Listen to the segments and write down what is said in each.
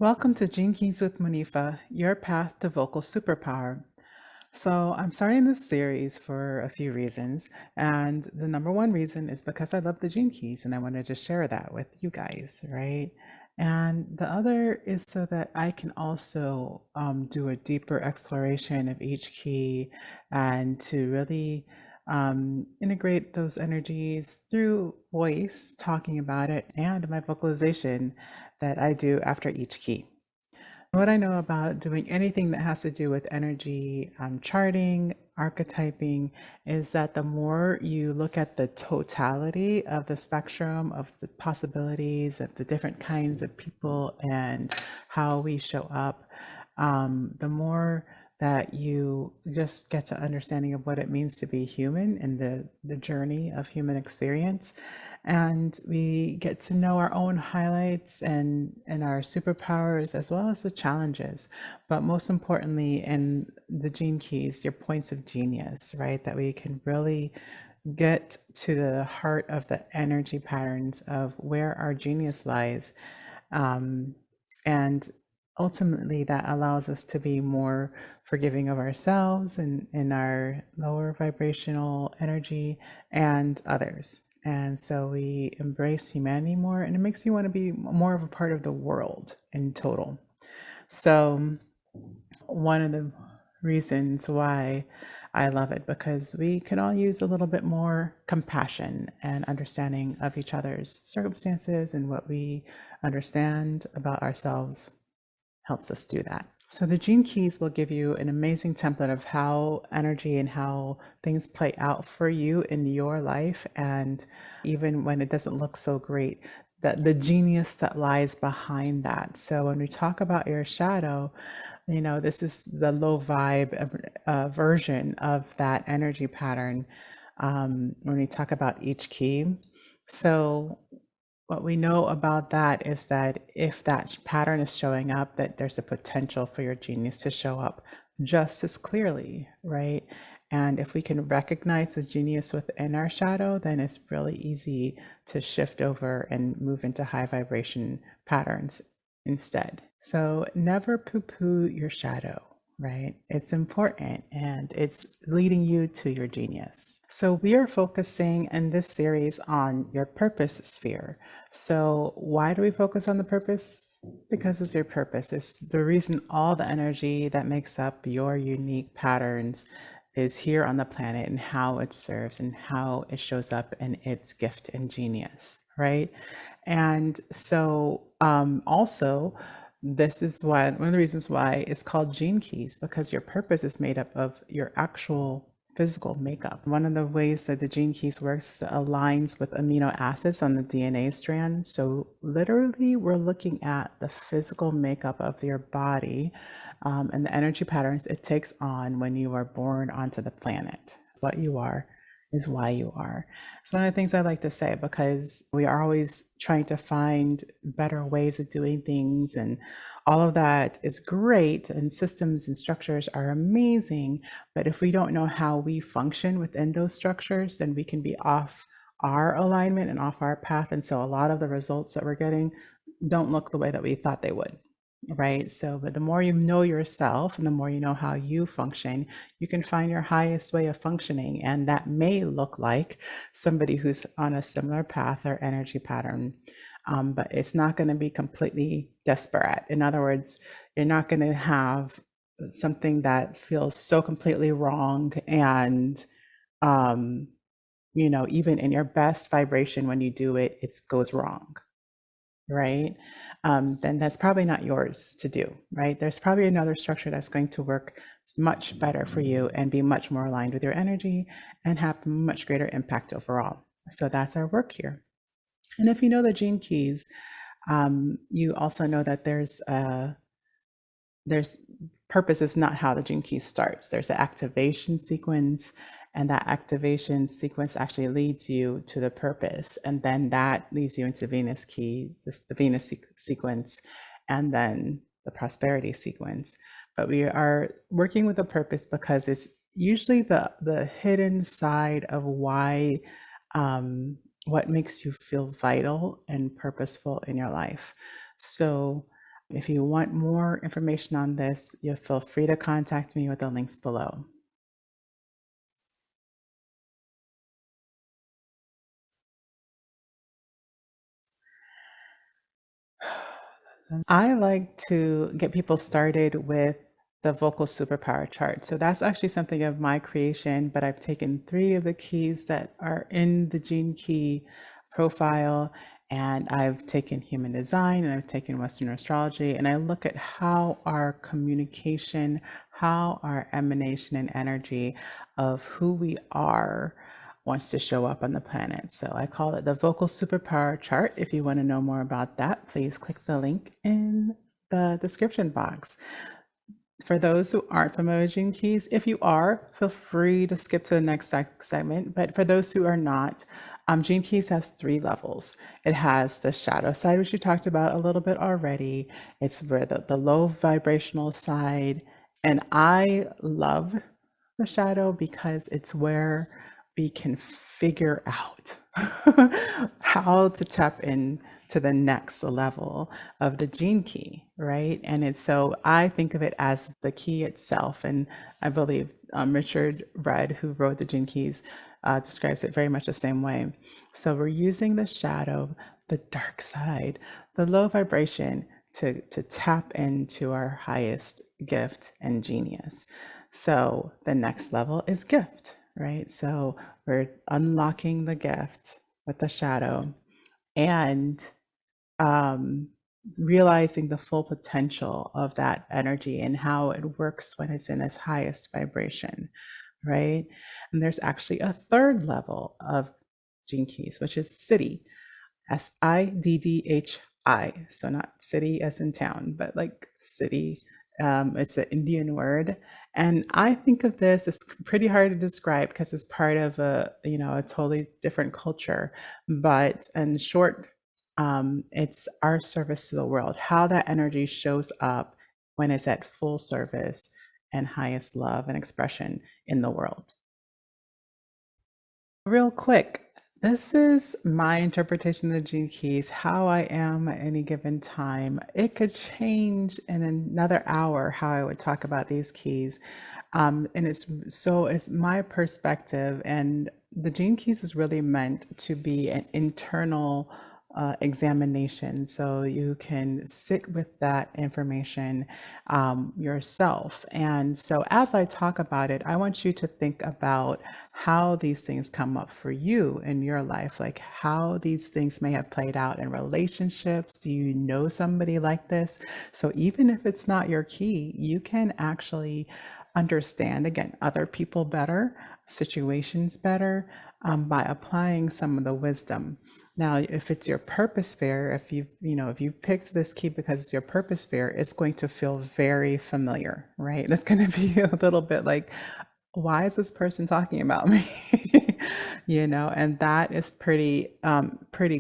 Welcome to Gene Keys with Monifa, your path to vocal superpower. So, I'm starting this series for a few reasons. And the number one reason is because I love the Gene Keys and I wanted to share that with you guys, right? And the other is so that I can also do a deeper exploration of each key and to really integrate those energies through voice, talking about it, and my vocalization that I do after each key. What I know about doing anything that has to do with energy charting, archetyping, is that the more you look at the totality of the spectrum of the possibilities of the different kinds of people and how we show up, the more that you just get to understanding of what it means to be human and the journey of human experience. And we get to know our own highlights and our superpowers as well as the challenges. But most importantly, in the gene keys, your points of genius, right? That we can really get to the heart of the energy patterns of where our genius lies. And ultimately, that allows us to be more forgiving of ourselves and in our lower vibrational energy and others. And so we embrace humanity more, and it makes you want to be more of a part of the world in total. So, one of the reasons why I love it because we can all use a little bit more compassion and understanding of each other's circumstances, and what we understand about ourselves helps us do that. So the gene keys will give you an amazing template of how energy and how things play out for you in your life. And even when it doesn't look so great, that the genius that lies behind that. So when we talk about your shadow, this is the low vibe version of that energy pattern when we talk about each key. So what we know about that is that if that pattern is showing up, that there's a potential for your genius to show up just as clearly, right? And if we can recognize the genius within our shadow, then it's really easy to shift over and move into high vibration patterns instead. So never poo poo your shadow, right? It's important and it's leading you to your genius. So we are focusing in this series on your purpose sphere. So why do we focus on the purpose? Because it's your purpose. It's the reason all the energy that makes up your unique patterns is here on the planet and how it serves and how it shows up in its gift and genius, right? And so, also, this is why one of the reasons why it's called gene keys, because your purpose is made up of your actual physical makeup. One of the ways that the gene keys works is it aligns with amino acids on the DNA strand. So literally, we're looking at the physical makeup of your body and the energy patterns it takes on when you are born onto the planet. What you are is why you are. It's one of the things I like to say because we are always trying to find better ways of doing things, and all of that is great, and systems and structures are amazing. But if we don't know how we function within those structures, then we can be off our alignment and off our path. And so a lot of the results that we're getting don't look the way that we thought they would. Right. So, but the more you know yourself and the more you know how you function, you can find your highest way of functioning. And that may look like somebody who's on a similar path or energy pattern, but it's not going to be completely disparate. In other words, you're not going to have something that feels so completely wrong. And, even in your best vibration, when you do it, it goes wrong, right? Then that's probably not yours to do, right? There's probably another structure that's going to work much better for you and be much more aligned with your energy and have much greater impact overall. So that's our work here. And if you know the gene keys, you also know that there's purpose is not how the gene key starts. There's an activation sequence, and that activation sequence actually leads you to the purpose, and then that leads you into Venus key, the Venus sequence, and then the prosperity sequence. But we are working with a purpose because it's usually the hidden side of why what makes you feel vital and purposeful in your life. So If you want more information on this, you'll feel free to contact me with the links below. I like to get people started with the Vocal Superpower chart. So that's actually something of my creation, but I've taken 3 of the keys that are in the Gene Key profile, and I've taken human design and I've taken Western astrology, and I look at how our communication, how our emanation and energy of who we are wants to show up on the planet. So I call it the Vocal Superpower chart. If you want to know more about that, please click the link in the description box. For those who aren't familiar with Gene Keys, if you are, feel free to skip to the next segment. But for those who are not, Gene Keys has 3 levels. It has the shadow side, which you talked about a little bit already. It's where the low vibrational side. And I love the shadow because it's where we can figure out how to tap in to the next level of the gene key, right? And it's so I think of it as the key itself. And I believe Richard Rudd, who wrote the gene keys, describes it very much the same way. So we're using the shadow, the dark side, the low vibration to tap into our highest gift and genius. So the next level is gift, right? So we're unlocking the gift with the shadow and um, realizing the full potential of that energy and how it works when it's in its highest vibration, right? And there's actually a third level of gene keys, which is city, Siddhi. So not city as in town, but like city. It's the Indian word. And I think of this as pretty hard to describe because it's part of a totally different culture. But in short, it's our service to the world, how that energy shows up when it's at full service and highest love and expression in the world. Real quick, this is my interpretation of the gene keys, how I am at any given time. It could change in another hour how I would talk about these keys. And it's my perspective, and the gene keys is really meant to be an internal examination so you can sit with that information yourself. And so, as I talk about it, I want you to think about how these things come up for you in your life, like how these things may have played out in relationships. Do you know somebody like this? So, even if it's not your key, you can actually understand again other people better, situations better, by applying some of the wisdom. Now, if it's your purpose sphere, if you picked this key because it's your purpose sphere, it's going to feel very familiar, right? It's going to be a little bit like, why is this person talking about me? And that is pretty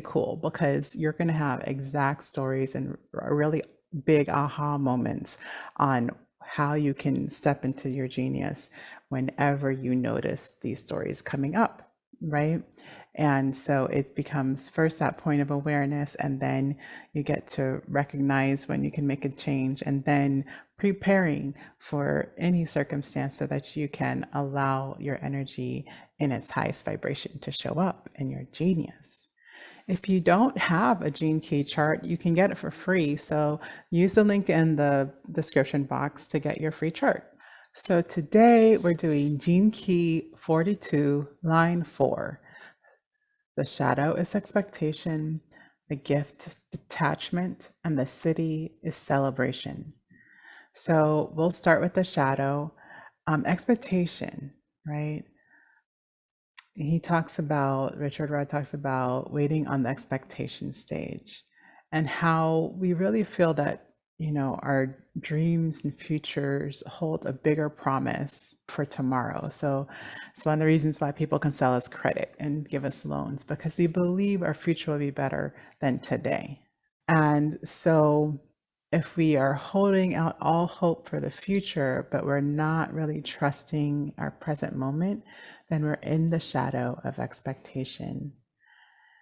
cool because you're going to have exact stories and really big aha moments on how you can step into your genius whenever you notice these stories coming up, right? And so it becomes first that point of awareness, and then you get to recognize when you can make a change, and then preparing for any circumstance so that you can allow your energy in its highest vibration to show up in your genius. If you don't have a gene key chart, you can get it for free. So use the link in the description box to get your free chart. So today we're doing Gene Key 42, line 4. The shadow is expectation, the gift detachment, and the city is celebration. So we'll start with the shadow. Expectation, right? Richard Rudd talks about waiting on the expectation stage and how we really feel that, our dreams and futures hold a bigger promise for tomorrow. So it's one of the reasons why people can sell us credit and give us loans because we believe our future will be better than today. And so, if we are holding out all hope for the future, but we're not really trusting our present moment, then we're in the shadow of expectation.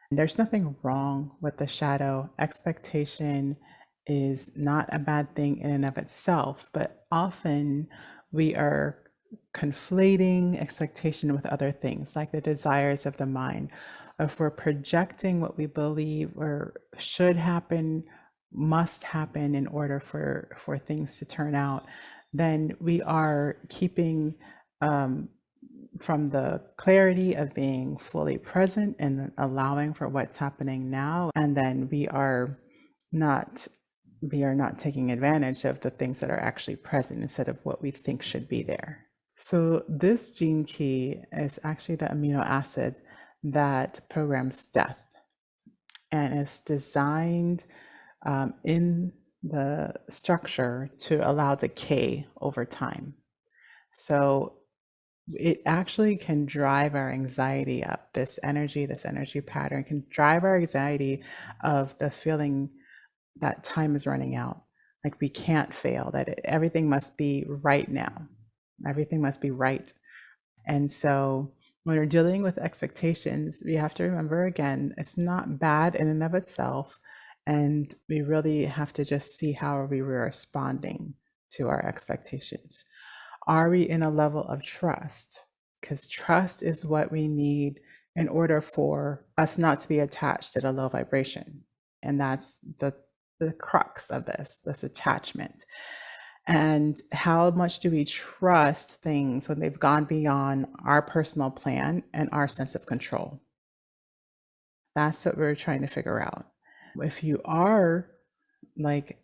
There's nothing wrong with the shadow. Expectation is not a bad thing in and of itself, but often we are conflating expectation with other things, like the desires of the mind. If we're projecting what we believe or should happen, must happen in order for things to turn out, then we are keeping from the clarity of being fully present and allowing for what's happening now. And then not we are not taking advantage of the things that are actually present instead of what we think should be there. So this gene key is actually the amino acid that programs death, and is designed in the structure to allow decay over time. So it actually can drive our anxiety up. This energy pattern can drive our anxiety of the feeling that time is running out. Like we can't fail, that everything must be right now. Everything must be right. And so when we're dealing with expectations, we have to remember again, it's not bad in and of itself. And we really have to just see how are we responding to our expectations. Are we in a level of trust? Because trust is what we need in order for us not to be attached at a low vibration. And that's the crux of this attachment. And how much do we trust things when they've gone beyond our personal plan and our sense of control? That's what we're trying to figure out. If you are like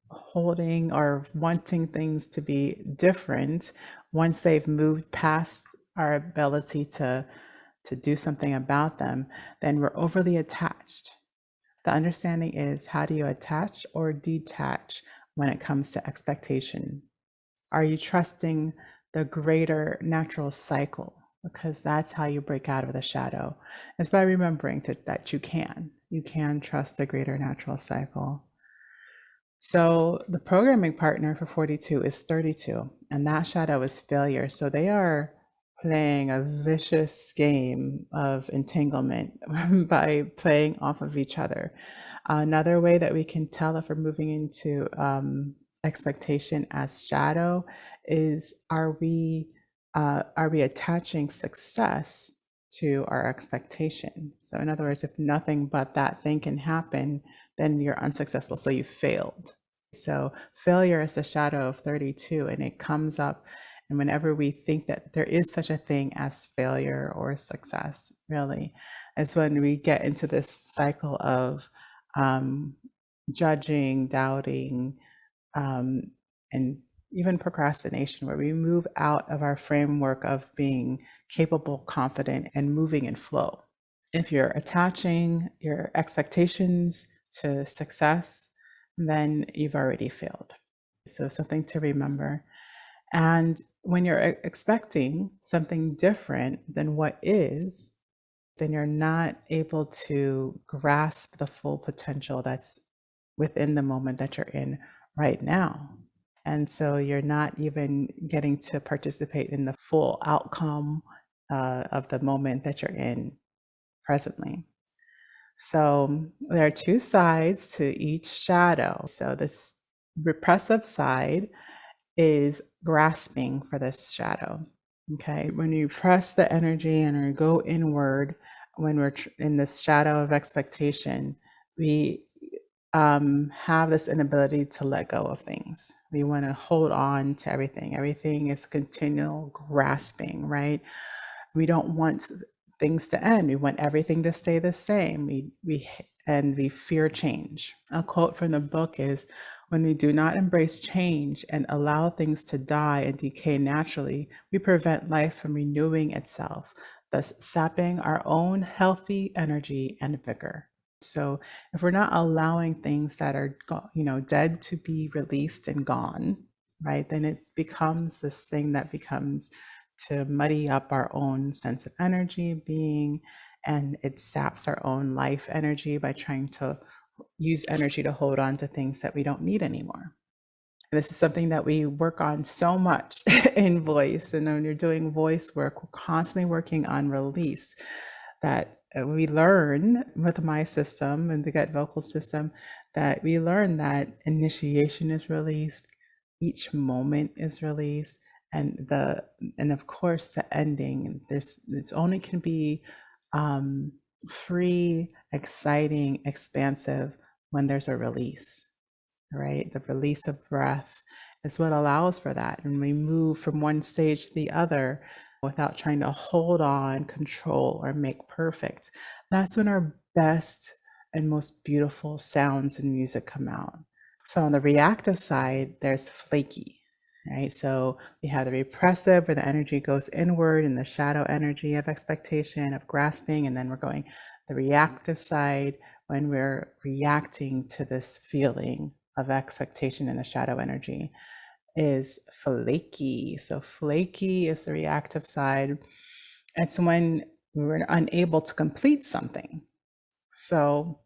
holding or wanting things to be different, once they've moved past our ability to do something about them, then we're overly attached. The understanding is, how do you attach or detach when it comes to expectation? Are you trusting the greater natural cycle? Because that's how you break out of the shadow. It's by remembering that you can trust the greater natural cycle. So the programming partner for 42 is 32, and that shadow is failure. So they are playing a vicious game of entanglement by playing off of each other. Another way that we can tell if we're moving into expectation as shadow is, are we attaching success to our expectation? So in other words, if nothing but that thing can happen, then you're unsuccessful, so you failed. So failure is the shadow of 32, and it comes up. And whenever we think that there is such a thing as failure or success, really, is when we get into this cycle of judging, doubting, and even procrastination, where we move out of our framework of being capable, confident, and moving in flow. If you're attaching your expectations to success, then you've already failed. So, something to remember. And when you're expecting something different than what is, then you're not able to grasp the full potential that's within the moment that you're in right now. And so you're not even getting to participate in the full outcome of the moment that you're in presently. So there are two sides to each shadow. So this repressive side is grasping for this shadow. Okay. When you press the energy and we go inward, when we're in this shadow of expectation, we have this inability to let go of things. We want to hold on to everything. Everything is continual grasping, right? We don't want things to end. We want everything to stay the same. We fear change. A quote from the book is, when we do not embrace change and allow things to die and decay naturally, we prevent life from renewing itself, thus sapping our own healthy energy and vigor. So if we're not allowing things that are dead to be released and gone, right, then it becomes this thing that becomes to muddy up our own sense of energy being, and it saps our own life energy by trying to use energy to hold on to things that we don't need anymore. This is something that we work on so much in voice. And when you're doing voice work, we're constantly working on release, that we learn with my system and the gut vocal system that we learn that initiation is released, each moment is released, and of course the ending. It's only can be um, free, exciting, expansive when there's a release, right? The release of breath is what allows for that. And we move from one stage to the other without trying to hold on, control, or make perfect. That's when our best and most beautiful sounds and music come out. So on the reactive side, there's flaky, right? So we have the repressive, where the energy goes inward, and the shadow energy of expectation, of grasping, and then we're going the reactive side when we're reacting to this feeling of expectation in the shadow energy is flaky. So flaky is the reactive side. It's when we're unable to complete something. So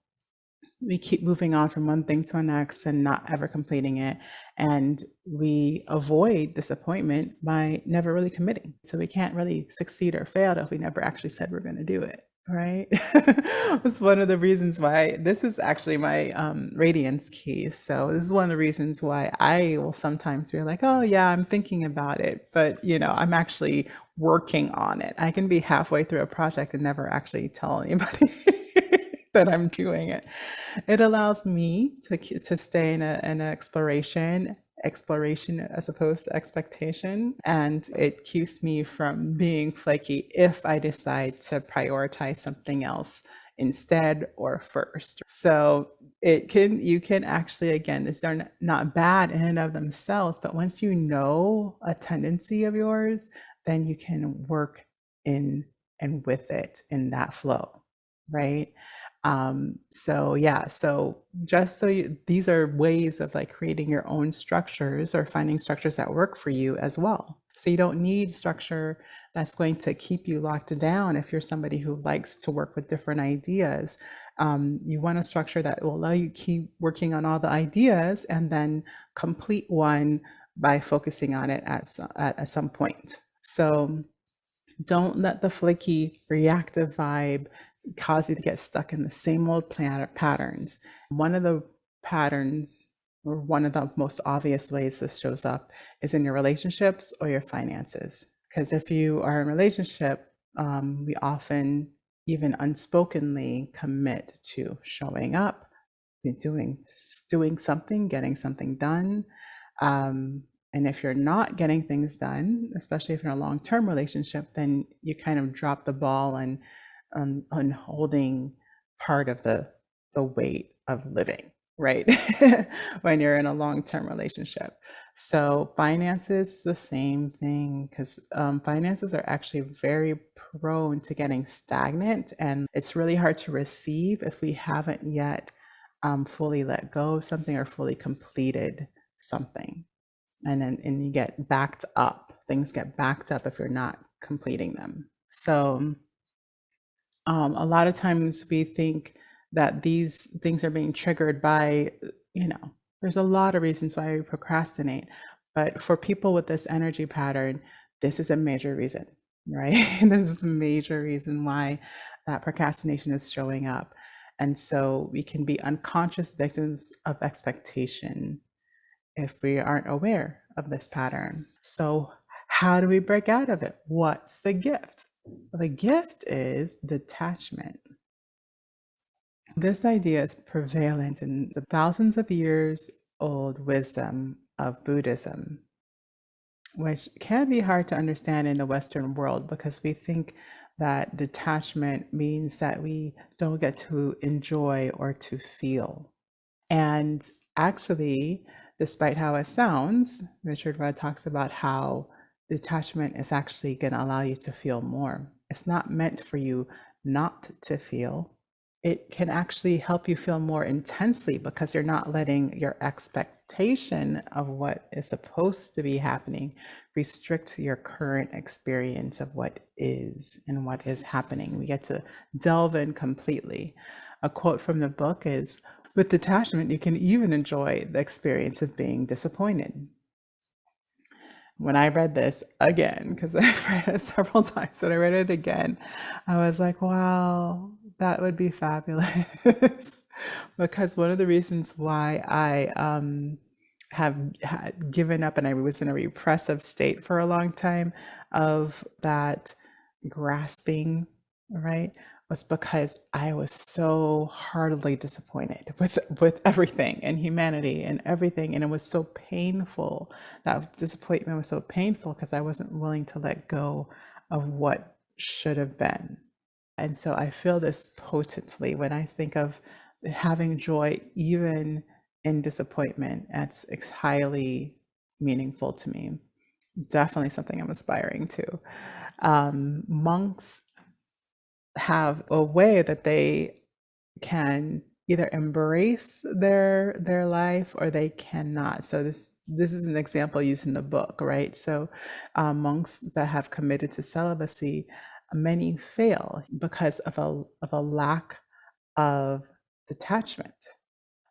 we keep moving on from one thing to the next and not ever completing it. And we avoid disappointment by never really committing. So we can't really succeed or fail if we never actually said we're going to do it. Right. It's one of the reasons why this is actually my radiance key. So this is one of the reasons why I will sometimes be like, oh yeah, I'm thinking about it, but I'm actually working on it. I can be halfway through a project and never actually tell anybody that I'm doing it. It allows me to stay in an exploration as opposed to expectation, and it keeps me from being flaky if I decide to prioritize something else instead or first. So you can actually, again, they're not bad in and of themselves, but once you know a tendency of yours, then you can work in and with it in that flow, right? So yeah, so just so these are ways of like creating your own structures or finding structures that work for you as well. So you don't need structure that's going to keep you locked down if you're somebody who likes to work with different ideas. You want a structure that will allow you to keep working on all the ideas and then complete one by focusing on it at some point. So don't let the flaky reactive vibe cause you to get stuck in the same old patterns. One of the patterns, or one of the most obvious ways this shows up, is in your relationships or your finances. Because if you are in a relationship, we often, even unspokenly, commit to showing up, doing something, getting something done. And if you're not getting things done, especially if you're in a long-term relationship, then you kind of drop the ball on holding part of the weight of living, right? When you're in a long-term relationship. So finances is the same thing, because finances are actually very prone to getting stagnant, and it's really hard to receive if we haven't yet fully let go of something or fully completed something. And you get backed up. Things get backed up if you're not completing them. So a lot of times we think that these things are being triggered by, there's a lot of reasons why we procrastinate. But for people with this energy pattern, this is a major reason, right? This is a major reason why that procrastination is showing up. And so we can be unconscious victims of expectation if we aren't aware of this pattern. So, how do we break out of it? What's the gift? The gift is detachment. This idea is prevalent in the thousands of years old wisdom of Buddhism, which can be hard to understand in the Western world because we think that detachment means that we don't get to enjoy or to feel. And actually, despite how it sounds, Richard Rudd talks about how detachment is actually going to allow you to feel more. It's not meant for you not to feel. It can actually help you feel more intensely because you're not letting your expectation of what is supposed to be happening restrict your current experience of what is and what is happening. We get to delve in completely. A quote from the book is, with detachment, you can even enjoy the experience of being disappointed. When I read this again, because I've read it several times, but I read it again, I was like, wow, That would be fabulous. Because one of the reasons why I have had given up and I was in a repressive state for a long time of that grasping, right, was because I was so heartily disappointed with everything and humanity and everything, and it was so painful. That disappointment was so painful because I wasn't willing to let go of what should have been. And so I feel this potently when I think of having joy even in disappointment. It's highly meaningful to me. Definitely something I'm aspiring to. Monks have a way that they can either embrace their life or they cannot. So this is an example used in the book, right? So monks that have committed to celibacy, many fail because of a lack of detachment.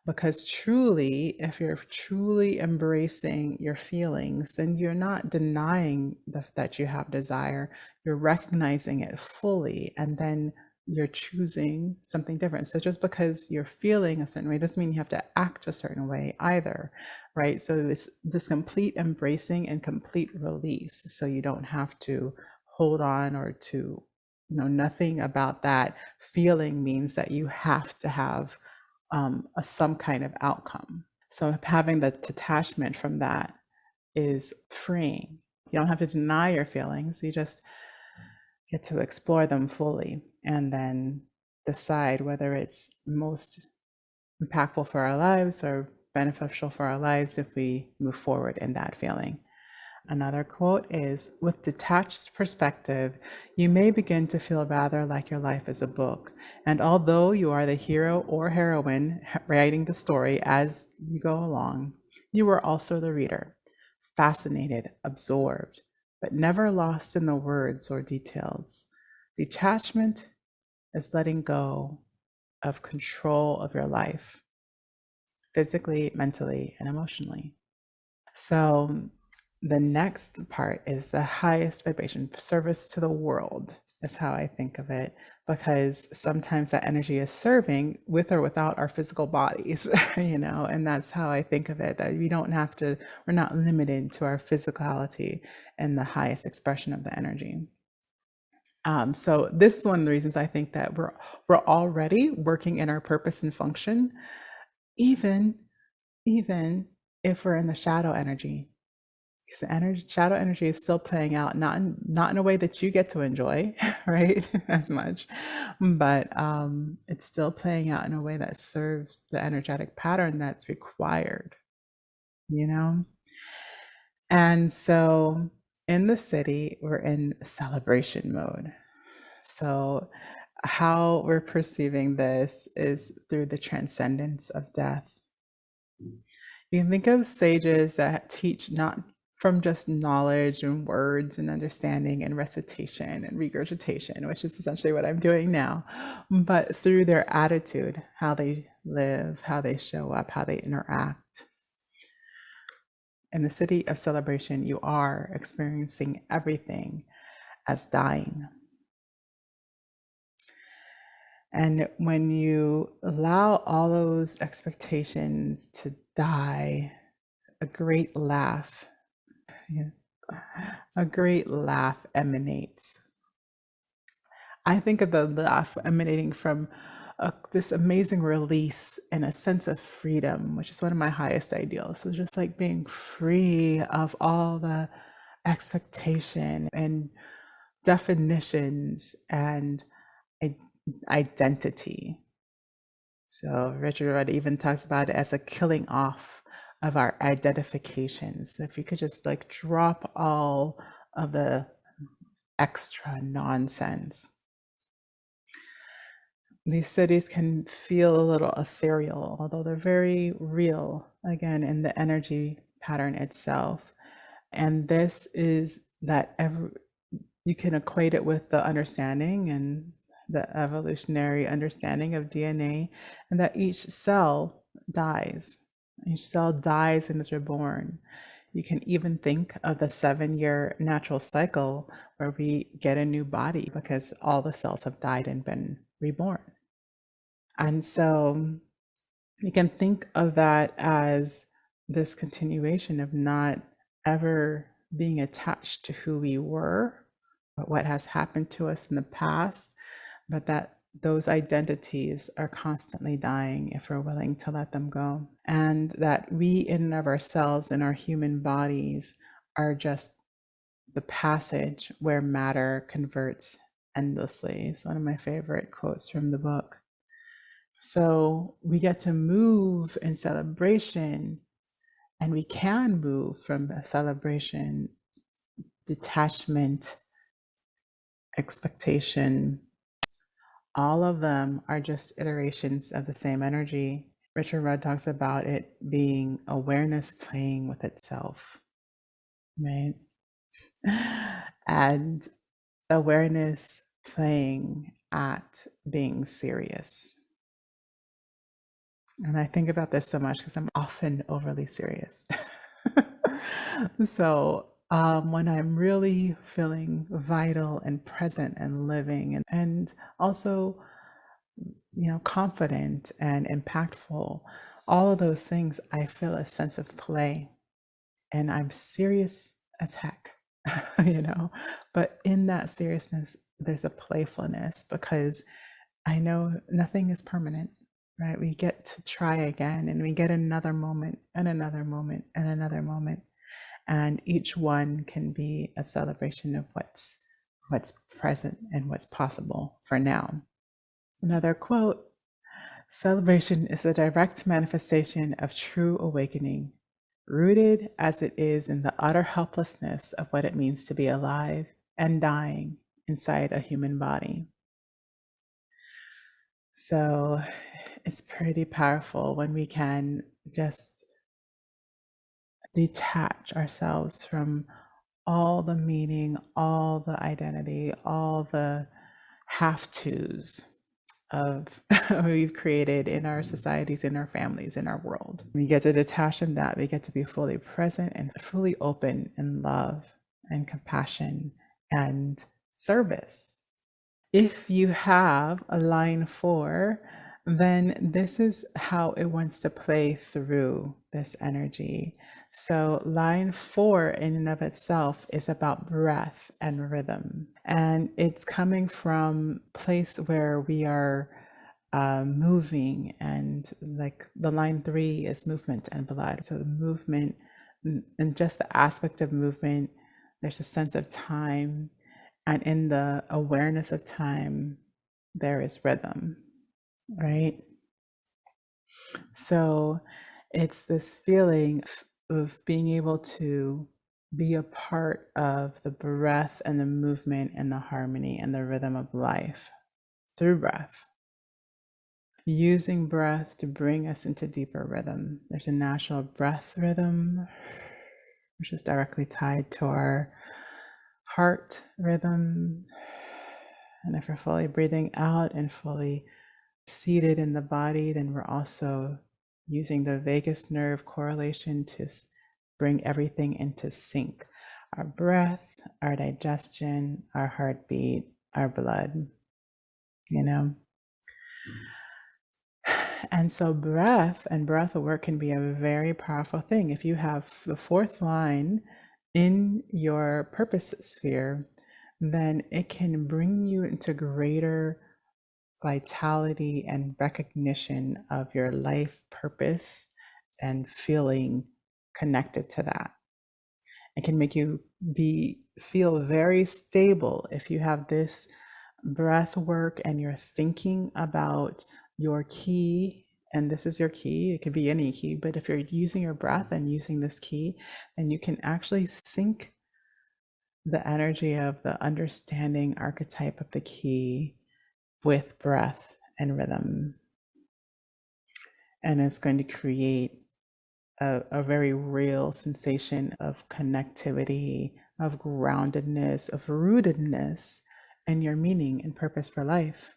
Because truly, if you're truly embracing your feelings, then you're not denying that you have desire. You're recognizing it fully, and then you're choosing something different. So just because you're feeling a certain way doesn't mean you have to act a certain way either, right? So it's this complete embracing and complete release. So you don't have to hold on or to, nothing about that feeling means that you have to have some kind of outcome. So having the detachment from that is freeing. You don't have to deny your feelings. You just get to explore them fully and then decide whether it's most impactful for our lives or beneficial for our lives if we move forward in that feeling. Another quote is, with detached perspective, you may begin to feel rather like your life is a book. And although you are the hero or heroine writing the story as you go along, you are also the reader, fascinated, absorbed, but never lost in the words or details. Detachment is letting go of control of your life, physically, mentally, and emotionally. So the next part is the highest vibration, service to the world is how I think of it, because sometimes that energy is serving with or without our physical bodies, and that's how I think of it, that we don't have to, we're not limited to our physicality and the highest expression of the energy. So this is one of the reasons I think that we're already working in our purpose and function, even even if we're in the shadow energy. Because the shadow energy is still playing out, not in a way that you get to enjoy, right, as much, but it's still playing out in a way that serves the energetic pattern that's required, you know. And so, in the city, we're in celebration mode. So, how we're perceiving this is through the transcendence of death. You can think of sages that teach not from just knowledge and words and understanding and recitation and regurgitation, which is essentially what I'm doing now, but through their attitude, how they live, how they show up, how they interact. In the city of celebration, you are experiencing everything as dying. And when you allow all those expectations to die, a great laugh, yeah, a great laugh emanates. I think of the laugh emanating from this amazing release and a sense of freedom, which is one of my highest ideals. So just like being free of all the expectation and definitions and identity. So Richard Rudd even talks about it as a killing off of our identifications. If you could just like drop all of the extra nonsense. These cities can feel a little ethereal, although they're very real, again, in the energy pattern itself. And this is that you can equate it with the understanding and the evolutionary understanding of DNA, and that each cell dies. Each cell dies and is reborn. You can even think of the 7-year natural cycle where we get a new body because all the cells have died and been reborn. And so you can think of that as this continuation of not ever being attached to who we were, but what has happened to us in the past, but that those identities are constantly dying if we're willing to let them go. And that we, in and of ourselves, in our human bodies, are just the passage where matter converts endlessly. It's one of my favorite quotes from the book. So we get to move in celebration, and we can move from a celebration, detachment, expectation. All of them are just iterations of the same energy. Richard Rudd talks about it being awareness playing with itself, right? And awareness playing at being serious. And I think about this so much because I'm often overly serious. So when I'm really feeling vital and present and living and also, confident and impactful, all of those things, I feel a sense of play and I'm serious as heck, you know. But in that seriousness, there's a playfulness because I know nothing is permanent, right? We get to try again and we get another moment and another moment and another moment. And each one can be a celebration of what's present and what's possible for now. Another quote: celebration is the direct manifestation of true awakening, rooted as it is in the utter helplessness of what it means to be alive and dying inside a human body. So it's pretty powerful when we can just detach ourselves from all the meaning, all the identity, all the have tos of we've created in our societies, in our families, in our world. We get to detach from that. We get to be fully present and fully open in love and compassion and service. If you have a line 4, then this is how it wants to play through this energy. So line 4 in and of itself is about breath and rhythm. And it's coming from a place where we are moving, and like the line 3 is movement and blood. So the movement and just the aspect of movement, there's a sense of time, and in the awareness of time, there is rhythm, right? So it's this feeling of being able to be a part of the breath and the movement and the harmony and the rhythm of life through breath. Using breath to bring us into deeper rhythm. There's a natural breath rhythm, which is directly tied to our heart rhythm. And if we're fully breathing out and fully seated in the body, then we're also using the vagus nerve correlation to bring everything into sync. Our breath, our digestion, our heartbeat, our blood, you know? And so breath and breath work can be a very powerful thing. If you have the 4th line in your purpose sphere, then it can bring you into greater vitality and recognition of your life purpose and feeling connected to that. It can make you feel very stable if you have this breath work and you're thinking about your key, and this is your key. It could be any key, but if you're using your breath and using this key, then you can actually sync the energy of the understanding archetype of the key with breath and rhythm. And it's going to create a very real sensation of connectivity, of groundedness, of rootedness in your meaning and purpose for life.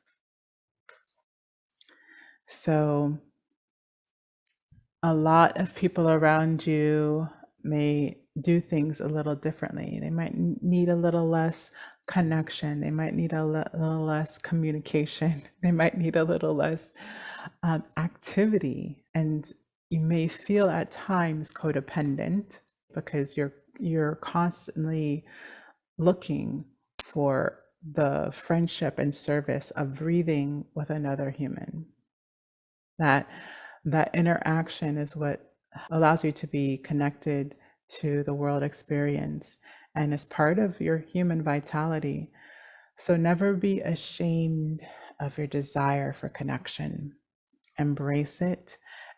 So a lot of people around you may do things a little differently. They might need a little less connection. They might need a little less communication. They might need a little less activity. And you may feel at times codependent because you're constantly looking for the friendship and service of breathing with another human. That interaction is what allows you to be connected to the world experience and is part of your human vitality. So never be ashamed of your desire for connection. Embrace it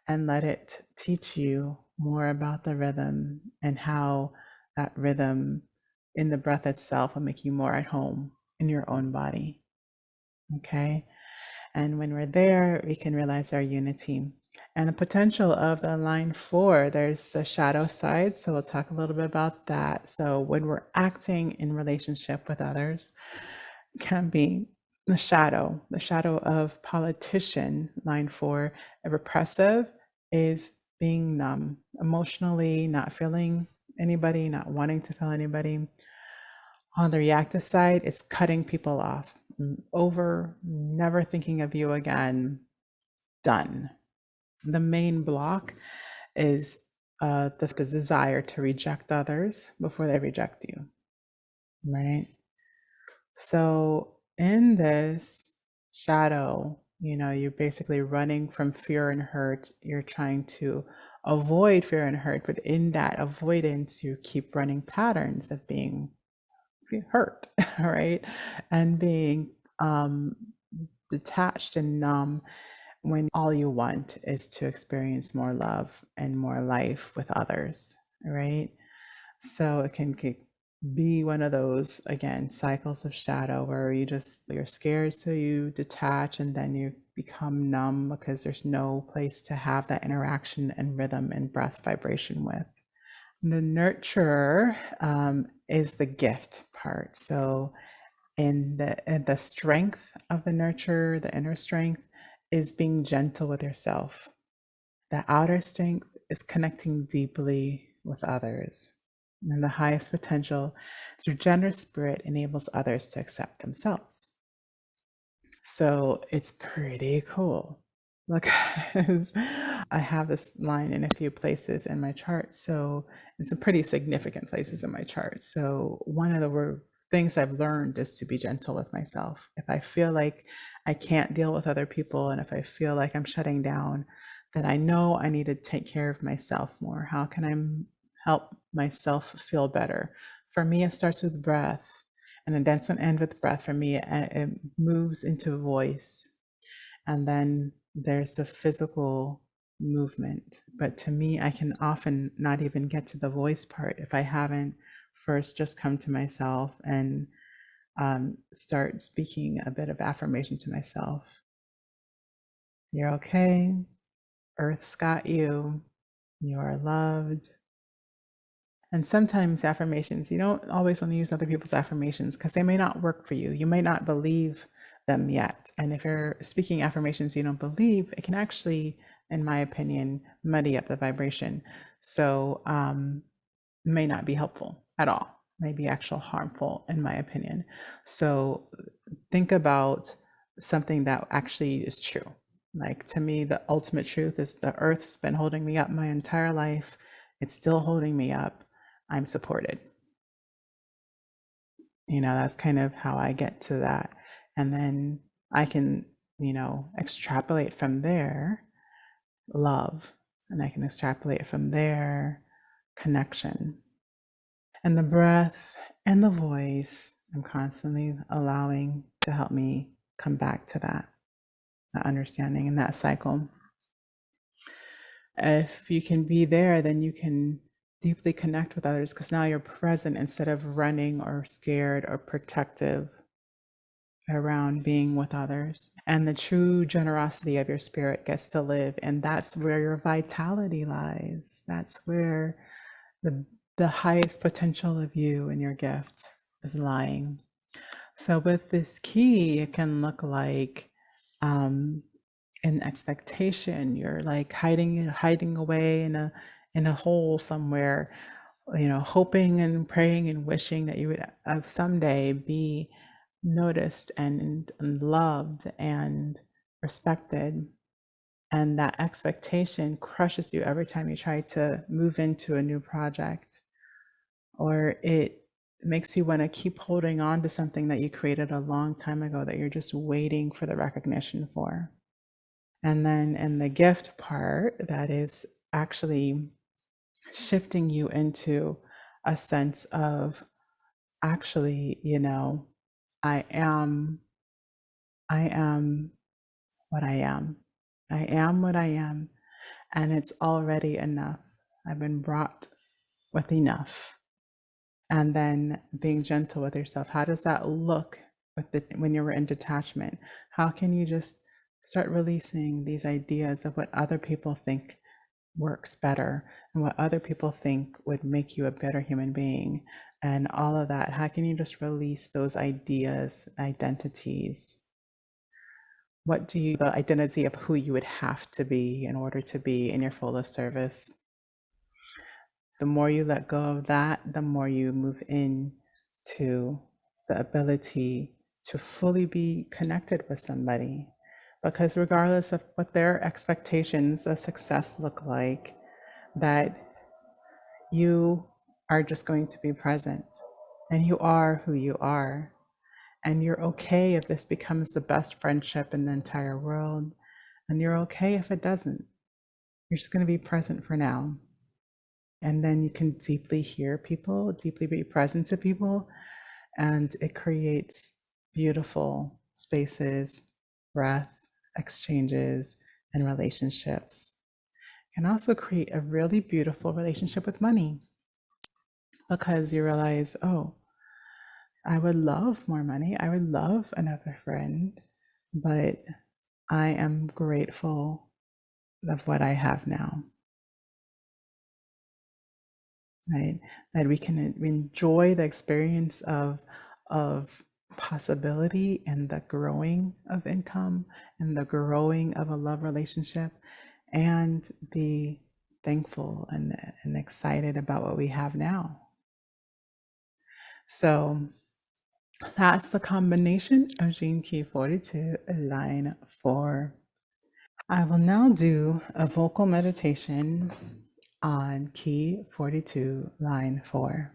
and let it teach you more about the rhythm and how that rhythm in the breath itself will make you more at home in your own body. Okay. And when we're there, we can realize our unity. And the potential of the line 4, there's the shadow side. So we'll talk a little bit about that. So when we're acting in relationship with others, can be the shadow of politician, line 4. A repressive is being numb, emotionally not feeling anybody, not wanting to feel anybody. On the reactive side, it's cutting people off. Over, never thinking of you again, done. The main block is the desire to reject others before they reject you, right? So in this shadow, you're basically running from fear and hurt. You're trying to avoid fear and hurt, but in that avoidance, you keep running patterns of being hurt, right? And being detached and numb when all you want is to experience more love and more life with others, right? So it can be one of those, again, cycles of shadow where you're scared, so you detach and then you become numb because there's no place to have that interaction and rhythm and breath vibration with. The nurturer is the gift part. So in the strength of the nurturer, the inner strength is being gentle with yourself. The outer strength is connecting deeply with others. And the highest potential through generous spirit enables others to accept themselves. So it's pretty cool. Because I have this line in a few places in my chart. So in some pretty significant places in my chart. So one of the things I've learned is to be gentle with myself. If I feel like I can't deal with other people and if I feel like I'm shutting down, then I know I need to take care of myself more. How can I help myself feel better? For me, it starts with breath. And then doesn't end with breath. For me, it moves into voice. And then there's the physical movement. But to me, I can often not even get to the voice part if I haven't first just come to myself and start speaking a bit of affirmation to myself. You're okay. Earth's got you. You are loved. And sometimes affirmations, you don't always want to use other people's affirmations because they may not work for you. You may not believe them yet. And if you're speaking affirmations you don't believe, it can actually, in my opinion, muddy up the vibration. So it may not be helpful at all, may be actual harmful, in my opinion. So think about something that actually is true. Like to me, the ultimate truth is the earth's been holding me up my entire life. It's still holding me up. I'm supported. That's kind of how I get to that. And then I can, extrapolate from there love. And I can extrapolate from there connection. And the breath and the voice, I'm constantly allowing to help me come back to that understanding and that cycle. If you can be there, then you can deeply connect with others because now you're present instead of running or scared or protective around being with others. And the true generosity of your spirit gets to live. And that's where your vitality lies. That's where the highest potential of you and your gifts is lying. So with this key, it can look like an expectation. You're like hiding away in in a hole somewhere, hoping and praying and wishing that you would someday be noticed and loved and respected. And that expectation crushes you every time you try to move into a new project, or it makes you want to keep holding on to something that you created a long time ago that you're just waiting for the recognition for. And then in the gift part, that is actually shifting you into a sense of actually, I am I am what I am. I am what I am, and it's already enough. I've been brought with enough. And then being gentle with yourself. How does that look when you're in detachment? How can you just start releasing these ideas of what other people think works better and what other people think would make you a better human being and all of that? How can you just release those ideas, identities? What do you, the identity of who you would have to be in order to be in your fullest service? The more you let go of that, the more you move in to the ability to fully be connected with somebody. Because regardless of what their expectations of success look like, that you are just going to be present and you are who you are. And you're okay if this becomes the best friendship in the entire world. And you're okay if it doesn't. You're just going to be present for now. And then you can deeply hear people, deeply be present to people, and it creates beautiful spaces, breath, exchanges, and relationships. Can also create a really beautiful relationship with money because you realize, oh, I would love more money. I would love another friend, but I am grateful of what I have now, right? That we can enjoy the experience of possibility and the growing of income and the growing of a love relationship and be thankful and excited about what we have now. So that's the combination of Gene Key 42, line 4. I will now do a vocal meditation on Key 42, line 4.